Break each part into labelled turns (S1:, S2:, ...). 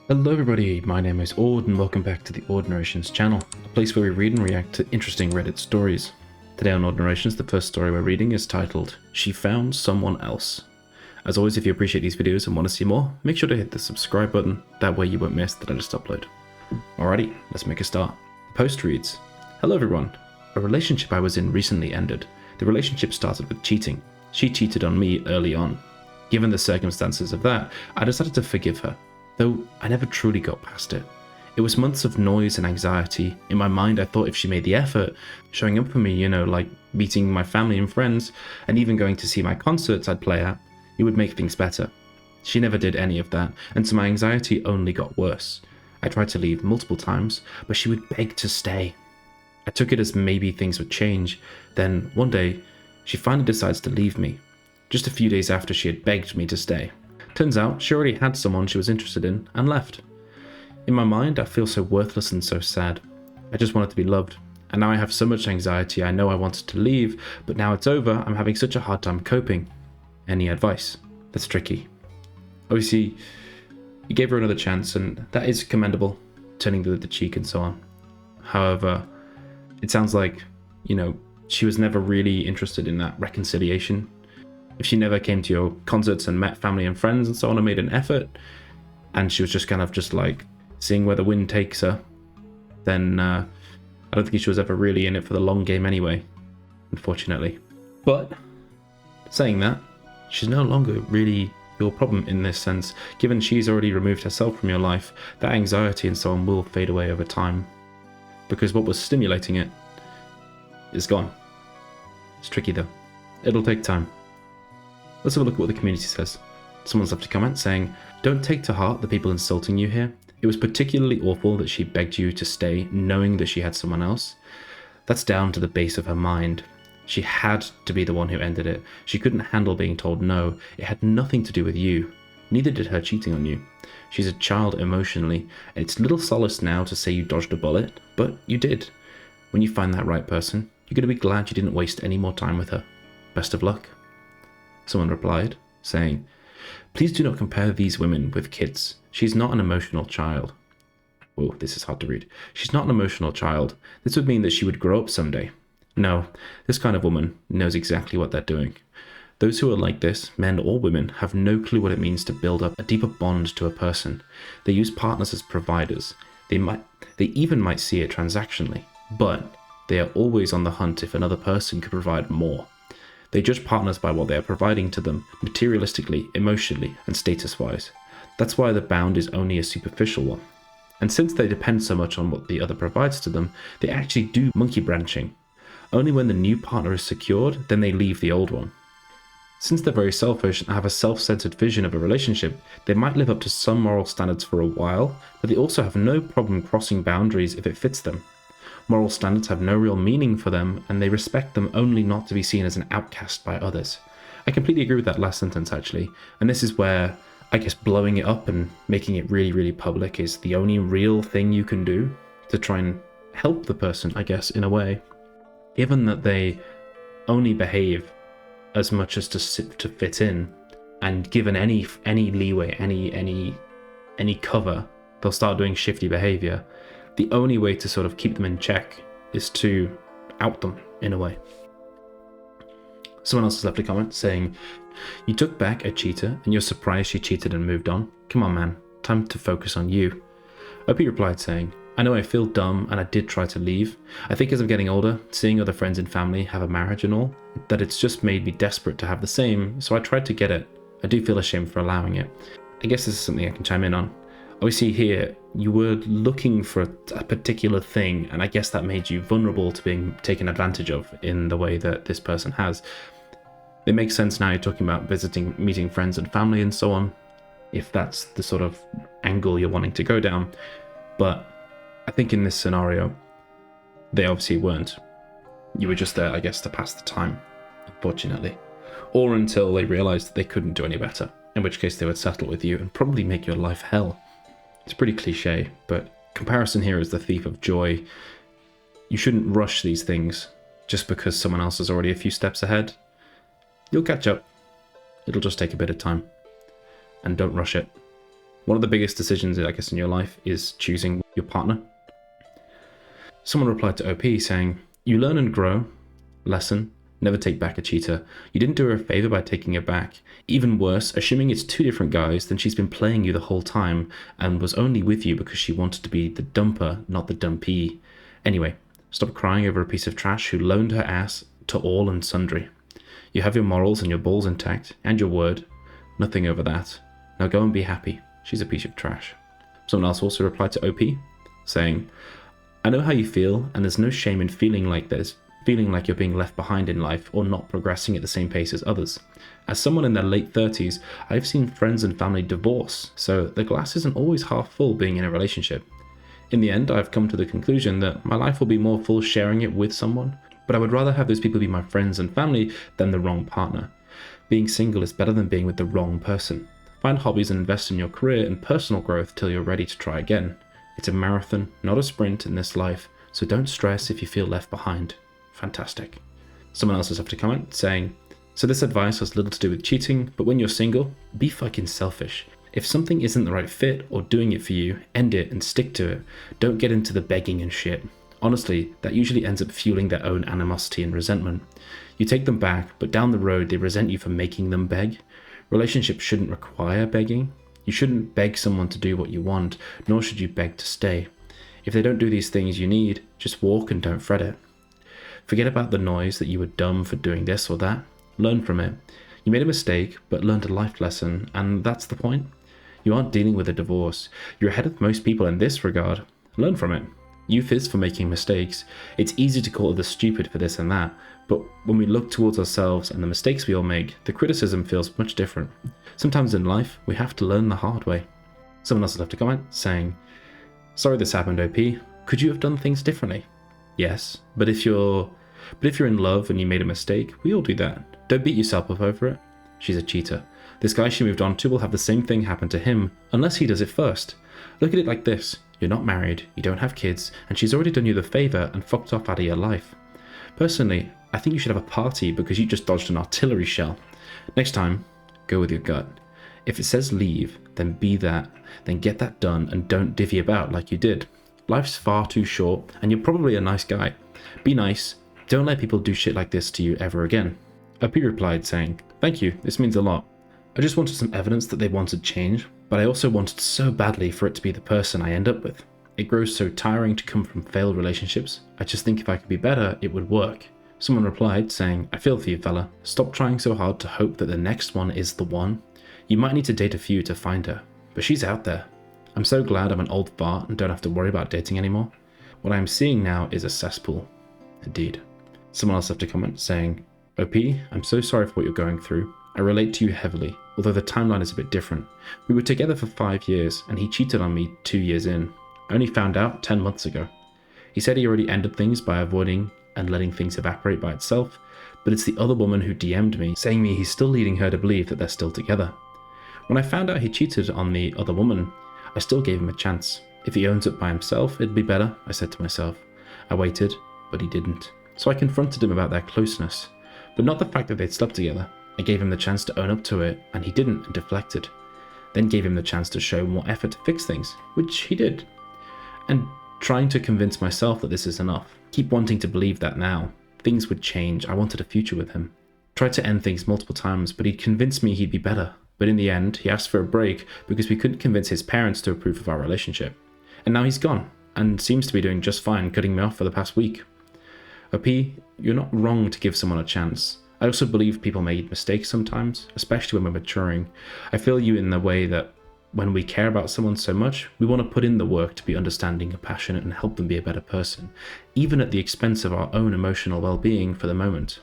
S1: Hello everybody, my name is Aud and welcome back to the Aud Narrations channel, a place where we read and react to interesting Reddit stories. Today on Aud Narrations, the first story we're reading is titled, She Found Someone Else. As always, if you appreciate these videos and want to see more, make sure to hit the subscribe button, that way you won't miss the latest upload. Alrighty, let's make a start. The post reads, Hello everyone, a relationship I was in recently ended. The relationship started with cheating. She cheated on me early on. Given the circumstances of that, I decided to forgive her, though I never truly got past it. It was months of noise and anxiety. In my mind, I thought if she made the effort, showing up for me, like meeting my family and friends, and even going to see my concerts I'd play at, it would make things better. She never did any of that, and so my anxiety only got worse. I tried to leave multiple times, but she would beg to stay. I took it as maybe things would change. Then, one day, she finally decides to leave me, just a few days after she had begged me to stay. Turns out, she already had someone she was interested in and left. In my mind, I feel so worthless and so sad. I just wanted to be loved, and now I have so much anxiety. I know I wanted to leave, but now it's over, I'm having such a hard time coping. Any advice? That's tricky. Obviously, you gave her another chance, and that is commendable, turning the cheek and so on. However, it sounds like, she was never really interested in that reconciliation. If she never came to your concerts and met family and friends and so on and made an effort, and she was just kind of like seeing where the wind takes her, then I don't think she was ever really in it for the long game anyway, unfortunately. But saying that, she's no longer really your problem in this sense. Given she's already removed herself from your life, that anxiety and so on will fade away over time, because what was stimulating it is gone. It's tricky though. It'll take time. Let's have a look at what the community says. Someone's left a comment saying, Don't take to heart the people insulting you here. It was particularly awful that she begged you to stay knowing that she had someone else. That's down to the base of her mind. She had to be the one who ended it. She couldn't handle being told no. It had nothing to do with you. Neither did her cheating on you. She's a child emotionally. It's little solace now to say you dodged a bullet, but you did. When you find that right person, you're going to be glad you didn't waste any more time with her. Best of luck. Someone replied, saying, Please do not compare these women with kids. She's not an emotional child. Whoa, this is hard to read. She's not an emotional child. This would mean that she would grow up someday. No, this kind of woman knows exactly what they're doing. Those who are like this, men or women, have no clue what it means to build up a deeper bond to a person. They use partners as providers. They even might see it transactionally, but they are always on the hunt if another person could provide more. They judge partners by what they are providing to them, materialistically, emotionally, and status-wise. That's why the bound is only a superficial one. And since they depend so much on what the other provides to them, they actually do monkey branching. Only when the new partner is secured, then they leave the old one. Since they're very selfish and have a self-centered vision of a relationship, they might live up to some moral standards for a while, but they also have no problem crossing boundaries if it fits them. Moral standards have no real meaning for them, and they respect them only not to be seen as an outcast by others. I completely agree with that last sentence, actually, and this is where, I guess, blowing it up and making it really, really public is the only real thing you can do to try and help the person, I guess, in a way. Given that they only behave as much as to fit in, and given any leeway, any cover, they'll start doing shifty behavior. The only way to sort of keep them in check is to out them, in a way. Someone else has left a comment saying, You took back a cheater and you're surprised she cheated and moved on? Come on man, time to focus on you. OP replied saying, I know I feel dumb and I did try to leave. I think as I'm getting older, seeing other friends and family have a marriage and all, that it's just made me desperate to have the same, so I tried to get it. I do feel ashamed for allowing it. I guess this is something I can chime in on. Obviously here, you were looking for a particular thing, and I guess that made you vulnerable to being taken advantage of in the way that this person has. It makes sense now you're talking about meeting friends and family and so on, if that's the sort of angle you're wanting to go down. But I think in this scenario, they obviously weren't. You were just there, I guess, to pass the time, unfortunately. Or until they realized they couldn't do any better, in which case they would settle with you and probably make your life hell. It's pretty cliche, but comparison here is the thief of joy. You shouldn't rush these things just because someone else is already a few steps ahead. You'll catch up. It'll just take a bit of time. And don't rush it. One of the biggest decisions, I guess, in your life is choosing your partner. Someone replied to OP saying, you learn and grow. Lesson, never take back a cheater. You didn't do her a favor by taking her back. Even worse, assuming it's two different guys, then she's been playing you the whole time and was only with you because she wanted to be the dumper, not the dumpee. Anyway, stop crying over a piece of trash who loaned her ass to all and sundry. You have your morals and your balls intact, and your word. Nothing over that. Now go and be happy. She's a piece of trash. Someone else also replied to OP, saying, I know how you feel, and there's no shame in feeling like this, feeling like you're being left behind in life or not progressing at the same pace as others. As someone in their late 30s, I've seen friends and family divorce, so the glass isn't always half full being in a relationship. In the end, I've come to the conclusion that my life will be more full sharing it with someone, but I would rather have those people be my friends and family than the wrong partner. Being single is better than being with the wrong person. Find hobbies and invest in your career and personal growth till you're ready to try again. It's a marathon, not a sprint in this life, so don't stress if you feel left behind. Fantastic. Someone else has left a comment saying, so this advice has little to do with cheating, but when you're single, be fucking selfish. If something isn't the right fit or doing it for you, end it and stick to it. Don't get into the begging and shit. Honestly, that usually ends up fueling their own animosity and resentment. You take them back, but down the road they resent you for making them beg. Relationships shouldn't require begging. You shouldn't beg someone to do what you want, nor should you beg to stay. If they don't do these things you need, just walk and don't fret it. Forget about the noise that you were dumb for doing this or that. Learn from it. You made a mistake, but learned a life lesson, and that's the point. You aren't dealing with a divorce. You're ahead of most people in this regard. Learn from it. Youth is for making mistakes. It's easy to call others stupid for this and that, but when we look towards ourselves and the mistakes we all make, the criticism feels much different. Sometimes in life, we have to learn the hard way. Someone else left a comment saying, sorry this happened, OP. Could you have done things differently? Yes, but if you're in love and you made a mistake, we all do that. Don't beat yourself up over it. She's a cheater. This guy she moved on to will have the same thing happen to him, unless he does it first. Look at it like this. You're not married, you don't have kids, and she's already done you the favor and fucked off out of your life. Personally, I think you should have a party because you just dodged an artillery shell. Next time, go with your gut. If it says leave, then be that. Then get that done and don't divvy about like you did. Life's far too short, and you're probably a nice guy. Be nice. Don't let people do shit like this to you ever again. OP replied saying, thank you, this means a lot. I just wanted some evidence that they wanted change, but I also wanted so badly for it to be the person I end up with. It grows so tiring to come from failed relationships. I just think if I could be better, it would work. Someone replied saying, I feel for you, fella. Stop trying so hard to hope that the next one is the one. You might need to date a few to find her, but she's out there. I'm so glad I'm an old fart and don't have to worry about dating anymore. What I'm seeing now is a cesspool. Indeed. Someone else left a comment saying, OP, I'm so sorry for what you're going through. I relate to you heavily, although the timeline is a bit different. We were together for 5 years, and he cheated on me 2 years in. I only found out 10 months ago. He said he already ended things by avoiding and letting things evaporate by itself, but it's the other woman who DM'd me, saying me he's still leading her to believe that they're still together. When I found out he cheated on the other woman, I still gave him a chance. If he owns up by himself, it'd be better, I said to myself. I waited, but he didn't. So I confronted him about their closeness, but not the fact that they'd slept together. I gave him the chance to own up to it, and he didn't and deflected. Then gave him the chance to show more effort to fix things, which he did. And trying to convince myself that this is enough. Keep wanting to believe that now. Things would change. I wanted a future with him. Tried to end things multiple times, but he'd convinced me he'd be better. But in the end, he asked for a break because we couldn't convince his parents to approve of our relationship. And now he's gone, and seems to be doing just fine cutting me off for the past week. OP, you're not wrong to give someone a chance. I also believe people make mistakes sometimes, especially when we're maturing. I feel you in the way that when we care about someone so much, we want to put in the work to be understanding and passionate and help them be a better person, even at the expense of our own emotional well-being for the moment.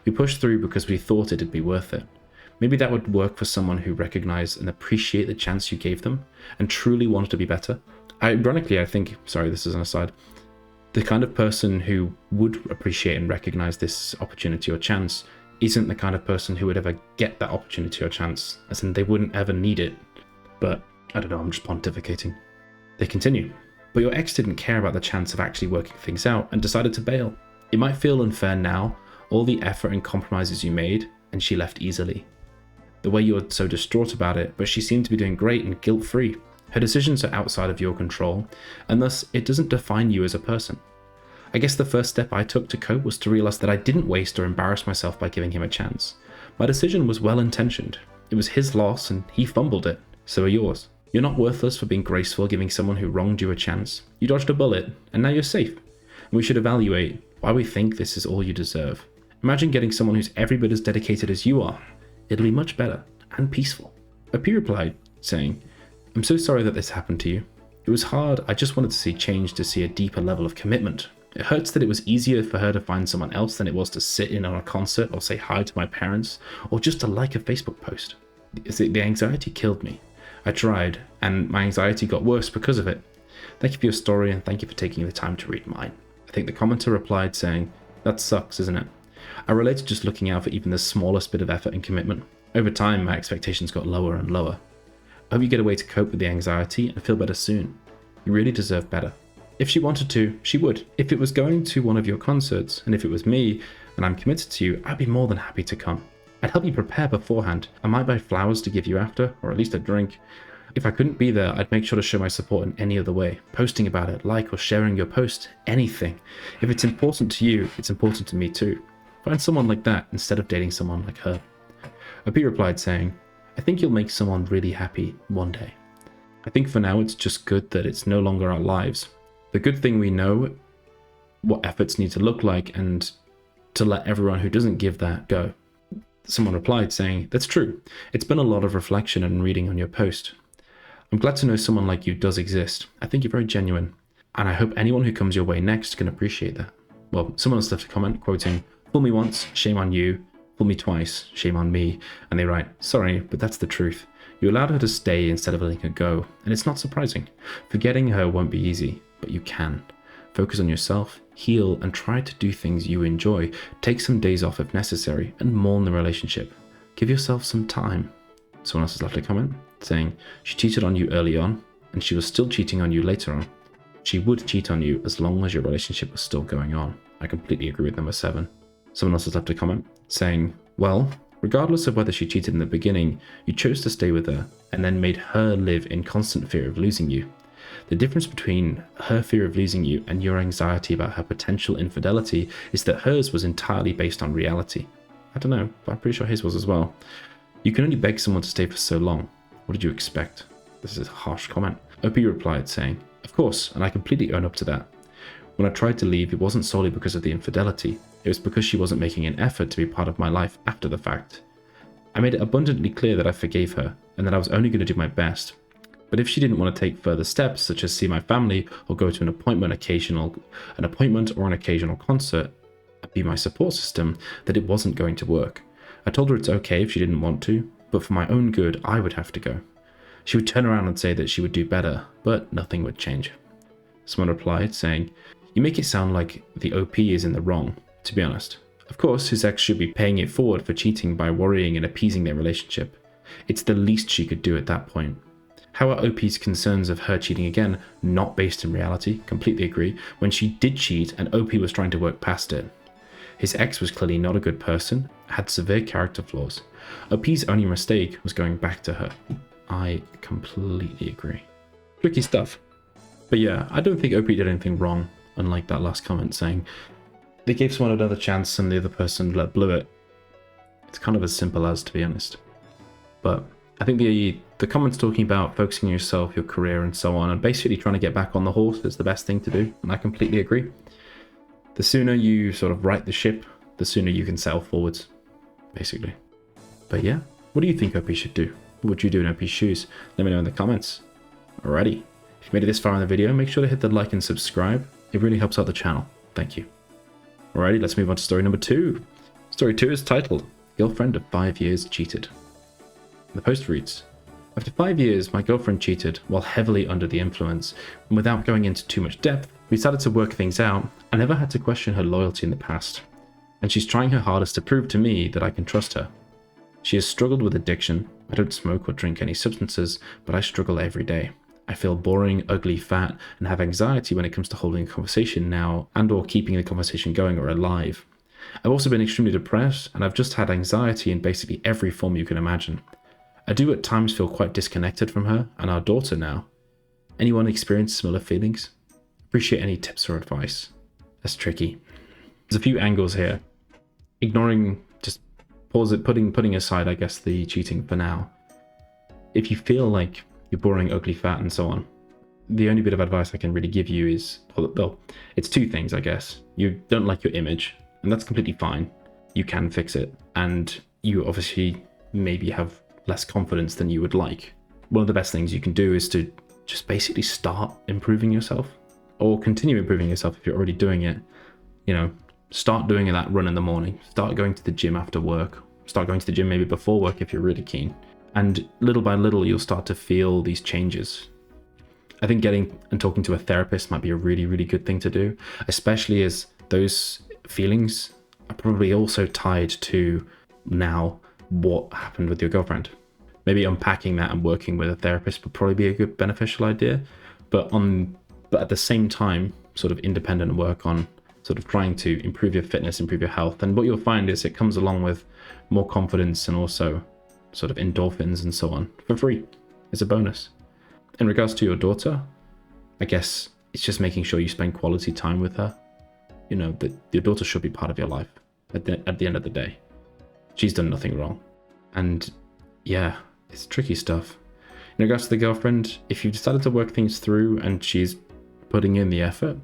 S1: We push through because we thought it'd be worth it. Maybe that would work for someone who recognized and appreciate the chance you gave them and truly wanted to be better. Ironically, I think, sorry, this is an aside, the kind of person who would appreciate and recognize this opportunity or chance isn't the kind of person who would ever get that opportunity or chance, as in they wouldn't ever need it. But I don't know, I'm just pontificating. They continue. But your ex didn't care about the chance of actually working things out and decided to bail. It might feel unfair now, all the effort and compromises you made, and she left easily. the way you're so distraught about it, but she seemed to be doing great and guilt-free. Her decisions are outside of your control, and thus it doesn't define you as a person. I guess the first step I took to cope was to realize that I didn't waste or embarrass myself by giving him a chance. My decision was well-intentioned. It was his loss and he fumbled it. So are yours. You're not worthless for being graceful giving someone who wronged you a chance. You dodged a bullet, and now you're safe. And we should evaluate why we think this is all you deserve. Imagine getting someone who's every bit as dedicated as you are. It'll be much better and peaceful. P replied, saying, I'm so sorry that this happened to you. It was hard. I just wanted to see change, to see a deeper level of commitment. It hurts that it was easier for her to find someone else than it was to sit in on a concert or say hi to my parents or just to like a Facebook post. The anxiety killed me. I tried, and my anxiety got worse because of it. Thank you for your story, and thank you for taking the time to read mine. I think the commenter replied saying, that sucks, isn't it? I relate to just looking out for even the smallest bit of effort and commitment. Over time, my expectations got lower and lower. I hope you get a way to cope with the anxiety and feel better soon. You really deserve better. If she wanted to, she would. If it was going to one of your concerts, and if it was me, and I'm committed to you, I'd be more than happy to come. I'd help you prepare beforehand. I might buy flowers to give you after, or at least a drink. If I couldn't be there, I'd make sure to show my support in any other way. Posting about it, like or sharing your post, anything. If it's important to you, it's important to me too. Find someone like that instead of dating someone like her. P replied saying, I think you'll make someone really happy one day. I think for now it's just good that it's no longer our lives. The good thing we know what efforts need to look like and to let everyone who doesn't give that go. Someone replied saying, that's true. It's been a lot of reflection and reading on your post. I'm glad to know someone like you does exist. I think you're very genuine. And I hope anyone who comes your way next can appreciate that. Well, someone else left a comment quoting, fool me once, shame on you. Fool me twice, shame on me. And they write, sorry, but that's the truth. You allowed her to stay instead of letting her go. And it's not surprising. Forgetting her won't be easy. But you can. Focus on yourself, heal, and try to do things you enjoy. Take some days off if necessary, and mourn the relationship. Give yourself some time. Someone else has left a comment saying, she cheated on you early on, and she was still cheating on you later on. She would cheat on you as long as your relationship was still going on. I completely agree with number 7. Someone else has left a comment saying, well, regardless of whether she cheated in the beginning, you chose to stay with her, and then made her live in constant fear of losing you. The difference between her fear of losing you and your anxiety about her potential infidelity is that hers was entirely based on reality. I don't know, but I'm pretty sure his was as well. You can only beg someone to stay for so long. What did you expect? This is a harsh comment. OP replied saying, of course, and I completely own up to that. When I tried to leave, it wasn't solely because of the infidelity. It was because she wasn't making an effort to be part of my life after the fact. I made it abundantly clear that I forgave her, and that I was only going to do my best. But if she didn't want to take further steps, such as see my family or go to an appointment or an occasional concert, and be my support system, that it wasn't going to work. I told her it's okay if she didn't want to, but for my own good, I would have to go. She would turn around and say that she would do better, but nothing would change. Someone replied saying, you make it sound like the OP is in the wrong, to be honest. Of course, his ex should be paying it forward for cheating by worrying and appeasing their relationship. It's the least she could do at that point. How are OP's concerns of her cheating again not based in reality? Completely agree. When she did cheat and OP was trying to work past it. His ex was clearly not a good person, had severe character flaws. OP's only mistake was going back to her. I completely agree. Tricky stuff. But yeah, I don't think OP did anything wrong, unlike that last comment saying they gave someone another chance and the other person blew it. It's kind of as simple as, to be honest. But I think the comments talking about focusing on yourself, your career, and so on, and basically trying to get back on the horse is the best thing to do, and I completely agree. The sooner you sort of right the ship, the sooner you can sail forwards, basically. But yeah, what do you think OP should do? What would you do in OP's shoes? Let me know in the comments. Alrighty, if you made it this far in the video, make sure to hit the like and subscribe. It really helps out the channel. Thank you. Alrighty, let's move on to story number 2. Story 2 is titled, Girlfriend of 5 Years Cheated. The post reads, after 5 years, my girlfriend cheated while heavily under the influence, and without going into too much depth, we started to work things out. I never had to question her loyalty in the past, and she's trying her hardest to prove to me that I can trust her. She has struggled with addiction. I don't smoke or drink any substances, but I struggle every day. I feel boring, ugly, fat, and have anxiety when it comes to holding a conversation now and or keeping the conversation going or alive. I've also been extremely depressed, and I've just had anxiety in basically every form you can imagine. I do at times feel quite disconnected from her and our daughter now. Anyone experience similar feelings? Appreciate any tips or advice. That's tricky. There's a few angles here. Ignoring, just pause it, putting aside, I guess, the cheating for now. If you feel like you're boring, ugly, fat, and so on, the only bit of advice I can really give you is, well, it's two things, I guess. You don't like your image, and that's completely fine. You can fix it, and you obviously maybe have less confidence than you would like. One of the best things you can do is to just basically start improving yourself, or continue improving yourself if you're already doing it. You know, start doing that run in the morning, start going to the gym after work, start going to the gym maybe before work if you're really keen. And little by little, you'll start to feel these changes. I think getting and talking to a therapist might be a really, really good thing to do, especially as those feelings are probably also tied to now what happened with your girlfriend. Maybe unpacking that and working with a therapist would probably be a good beneficial idea, but at the same time, sort of independent work on sort of trying to improve your fitness, improve your health. And what you'll find is it comes along with more confidence and also sort of endorphins and so on for free. It's a bonus. In regards to your daughter, I guess it's just making sure you spend quality time with her. You know, that your daughter should be part of your life at the end of the day. She's done nothing wrong. And yeah, it's tricky stuff. In regards to the girlfriend, if you've decided to work things through and she's putting in the effort,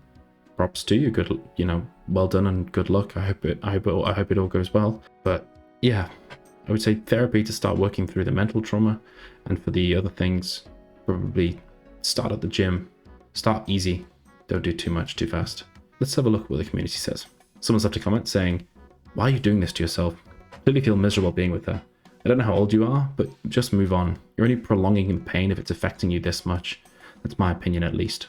S1: props to you. Good, you know, well done and good luck. I hope it all goes well. But yeah, I would say therapy to start working through the mental trauma, and for the other things, probably start at the gym. Start easy. Don't do too much too fast. Let's have a look at what the community says. Someone's left a comment saying, "Why are you doing this to yourself? Clearly feel miserable being with her. I don't know how old you are, but just move on. You're only prolonging the pain if it's affecting you this much. That's my opinion at least."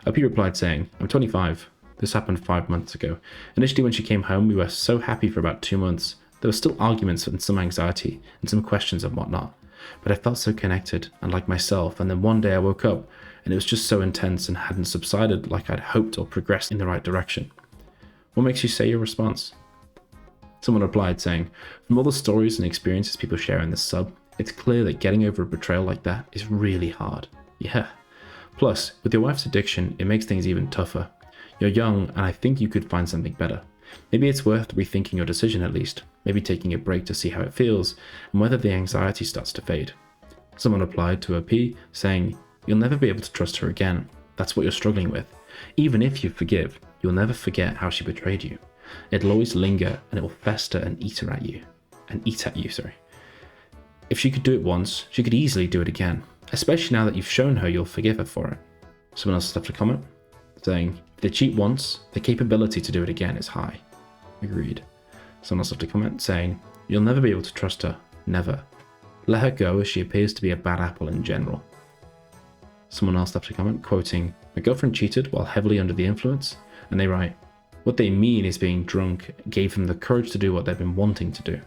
S1: OP replied saying, "I'm 25. This happened 5 months ago. Initially when she came home, we were so happy for about 2 months. There were still arguments and some anxiety and some questions and whatnot. But I felt so connected and like myself, and then one day I woke up and it was just so intense and hadn't subsided like I'd hoped or progressed in the right direction. What makes you say your response?" Someone replied saying, "From all the stories and experiences people share in this sub, it's clear that getting over a betrayal like that is really hard. Yeah. Plus, with your wife's addiction, it makes things even tougher. You're young, and I think you could find something better. Maybe it's worth rethinking your decision at least, maybe taking a break to see how it feels, and whether the anxiety starts to fade." Someone replied to OP saying, "You'll never be able to trust her again. That's what you're struggling with. Even if you forgive, you'll never forget how she betrayed you. It'll always linger, and it will fester and eat at you. If she could do it once, she could easily do it again, especially now that you've shown her you'll forgive her for it." Someone else left a comment saying, "If they cheat once, the capability to do it again is high." Agreed. Someone else left a comment saying, "You'll never be able to trust her. Never. Let her go as she appears to be a bad apple in general." Someone else left a comment quoting, "My girlfriend cheated while heavily under the influence," and they write, "What they mean is being drunk gave them the courage to do what they've been wanting to do."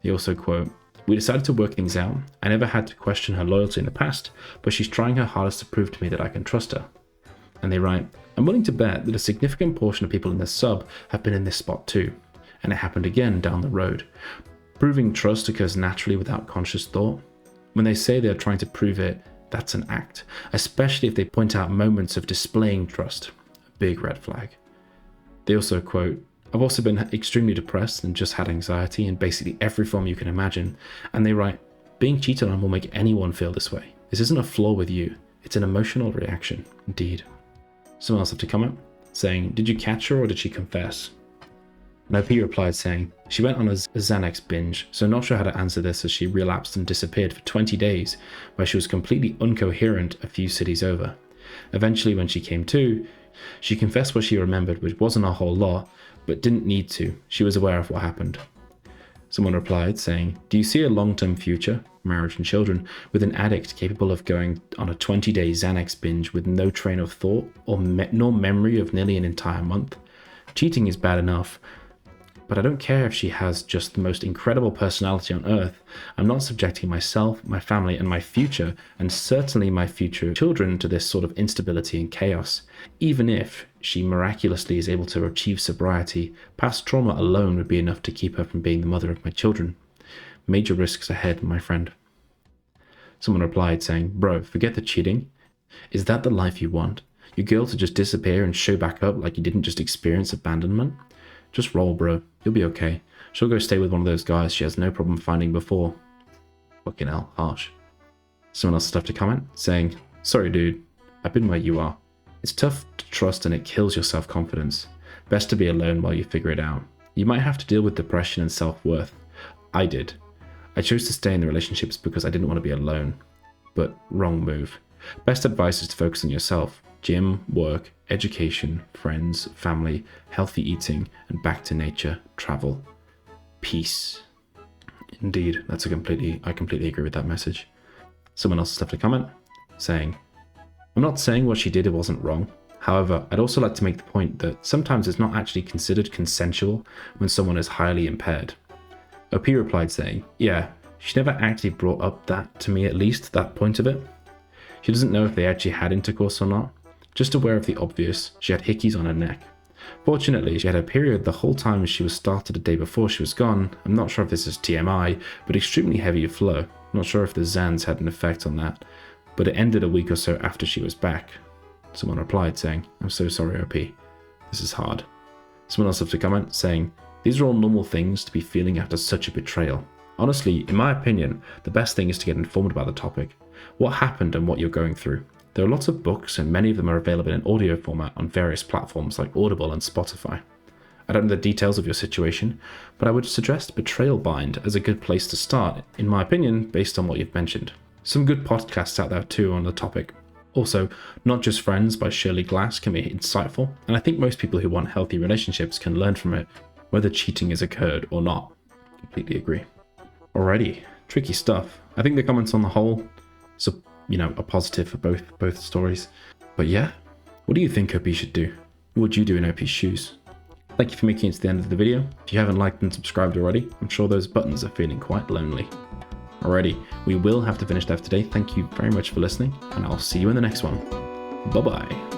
S1: They also quote, "We decided to work things out. I never had to question her loyalty in the past, but she's trying her hardest to prove to me that I can trust her." And they write, "I'm willing to bet that a significant portion of people in this sub have been in this spot too, and it happened again down the road. Proving trust occurs naturally without conscious thought. When they say they're trying to prove it, that's an act, especially if they point out moments of displaying trust. A big red flag." They also quote, "I've also been extremely depressed and just had anxiety in basically every form you can imagine." And they write, "Being cheated on will make anyone feel this way. This isn't a flaw with you. It's an emotional reaction." Indeed. Someone else left a comment saying, "Did you catch her or did she confess?" And OP replied saying, "She went on a Xanax binge, so not sure how to answer this as she relapsed and disappeared for 20 days, where she was completely incoherent a few cities over. Eventually when she came to, she confessed what she remembered, which wasn't a whole lot, but didn't need to. She was aware of what happened." Someone replied saying, "Do you see a long-term future, marriage and children, with an addict capable of going on a 20-day Xanax binge with no train of thought or nor memory of nearly an entire month? Cheating is bad enough, but I don't care if she has just the most incredible personality on earth. I'm not subjecting myself, my family, and my future, and certainly my future children, to this sort of instability and chaos. Even if she miraculously is able to achieve sobriety, past trauma alone would be enough to keep her from being the mother of my children. Major risks ahead, my friend. Someone replied saying, bro, forget the cheating. Is that the life you want? Your girl to just disappear and show back up like you didn't just experience abandonment? Just roll, bro. You'll be okay. She'll go stay with one of those guys she has no problem finding before. Fucking hell, harsh. Someone else left a comment saying, sorry dude, I've been where you are. It's tough to trust and it kills your self-confidence. Best to be alone while you figure it out. You might have to deal with depression and self-worth. I did. I chose to stay in the relationships because I didn't want to be alone. But wrong move. Best advice is to focus on yourself. Gym, work, education, friends, family, healthy eating, and back to nature, travel. Peace. Indeed, I completely agree with that message. Someone else left a comment saying, I'm not saying what she did wasn't wrong. However, I'd also like to make the point that sometimes it's not actually considered consensual when someone is highly impaired. OP replied saying, yeah, she never actually brought up that to me, at least, that point of it. She doesn't know if they actually had intercourse or not. Just aware of the obvious, she had hickeys on her neck. Fortunately, she had a period the whole time she was started the day before she was gone. I'm not sure if this is TMI, but extremely heavy flow. Not sure if the Xans had an effect on that, but it ended a week or so after she was back. Someone replied saying, I'm so sorry, OP. This is hard. Someone else left a comment saying, these are all normal things to be feeling after such a betrayal. Honestly, in my opinion, the best thing is to get informed about the topic. What happened and what you're going through. There are lots of books and many of them are available in audio format on various platforms like Audible and Spotify. I don't know the details of your situation, but I would suggest Betrayal Bind as a good place to start, in my opinion, based on what you've mentioned. Some good podcasts out there too on the topic. Also, Not Just Friends by Shirley Glass can be insightful, and I think most people who want healthy relationships can learn from it, whether cheating has occurred or not. Completely agree. Alrighty, tricky stuff. I think the comments on the whole, a positive for both stories. But yeah, what do you think OP should do? What would you do in OP's shoes? Thank you for making it to the end of the video. If you haven't liked and subscribed already, I'm sure those buttons are feeling quite lonely. Alrighty, we will have to finish that today. Thank you very much for listening, and I'll see you in the next one. Bye bye.